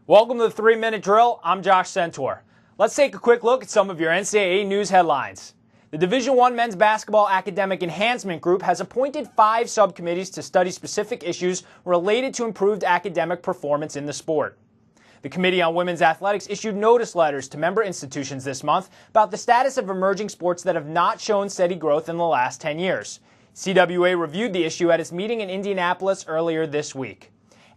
Welcome to the 3-Minute Drill. I'm Josh Centaur. Let's take a quick look at some of your NCAA news headlines. The Division I Men's Basketball Academic Enhancement Group has appointed 5 subcommittees to study specific issues related to improved academic performance in the sport. The Committee on Women's Athletics issued notice letters to member institutions this month about the status of emerging sports that have not shown steady growth in the last 10 years. CWA reviewed the issue at its meeting in Indianapolis earlier this week.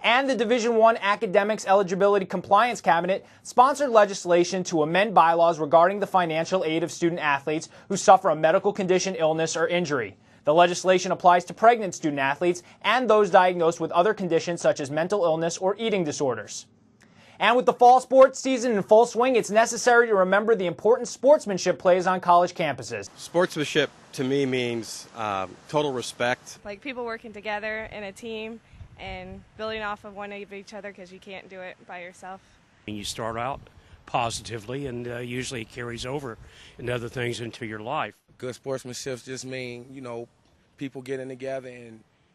And the Division I Academics Eligibility Compliance Cabinet sponsored legislation to amend bylaws regarding the financial aid of student athletes who suffer a medical condition, illness, or injury. The legislation applies to pregnant student athletes and those diagnosed with other conditions such as mental illness or eating disorders. And with the fall sports season in full swing, it's necessary to remember the important sportsmanship plays on college campuses. Sportsmanship to me means total respect. Like people working together in a team and building off of one of each other because you can't do it by yourself. You start out positively and usually it carries over and other things into your life. Good sportsmanship just mean, people getting together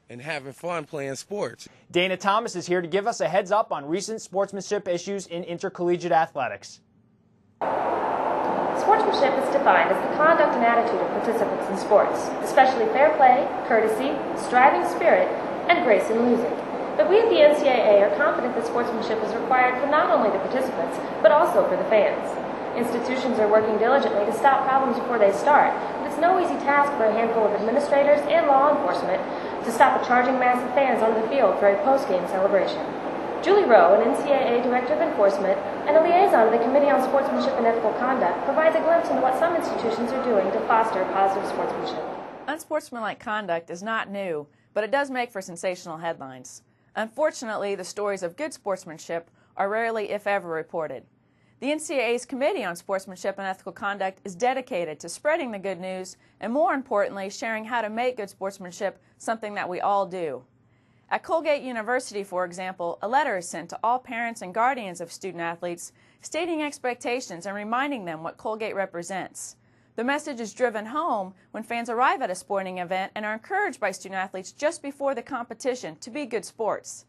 and having fun playing sports. Dana Thomas is here to give us a heads up on recent sportsmanship issues in intercollegiate athletics. Sportsmanship is defined as the conduct and attitude of participants in sports, especially fair play, courtesy, striving spirit, and grace in losing. But we at the NCAA are confident that sportsmanship is required for not only the participants, but also for the fans. Institutions are working diligently to stop problems before they start, but it's no easy task for a handful of administrators and law enforcement to stop a charging mass of fans onto the field for a post-game celebration. Julie Rowe, an NCAA Director of Enforcement and a liaison to the Committee on Sportsmanship and Ethical Conduct, provides a glimpse into what some institutions are doing to foster positive sportsmanship. Unsportsmanlike conduct is not new, but it does make for sensational headlines. Unfortunately, the stories of good sportsmanship are rarely, if ever, reported. The NCAA's Committee on Sportsmanship and Ethical Conduct is dedicated to spreading the good news and, more importantly, sharing how to make good sportsmanship something that we all do. At Colgate University, for example, a letter is sent to all parents and guardians of student athletes stating expectations and reminding them what Colgate represents. The message is driven home when fans arrive at a sporting event and are encouraged by student athletes just before the competition to be good sports.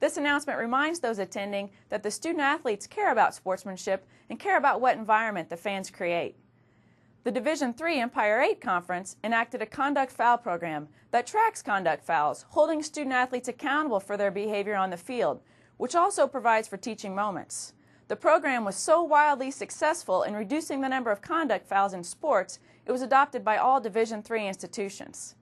This announcement reminds those attending that the student athletes care about sportsmanship and care about what environment the fans create. The Division III Empire 8 Conference enacted a conduct foul program that tracks conduct fouls, holding student athletes accountable for their behavior on the field, which also provides for teaching moments. The program was so wildly successful in reducing the number of conduct fouls in sports, it was adopted by all Division III institutions.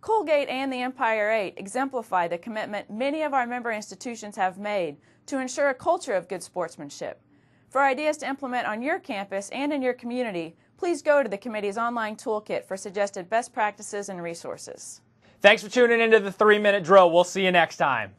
Colgate and the Empire 8 exemplify the commitment many of our member institutions have made to ensure a culture of good sportsmanship. For ideas to implement on your campus and in your community, please go to the committee's online toolkit for suggested best practices and resources. Thanks for tuning into the 3-Minute Drill. We'll see you next time.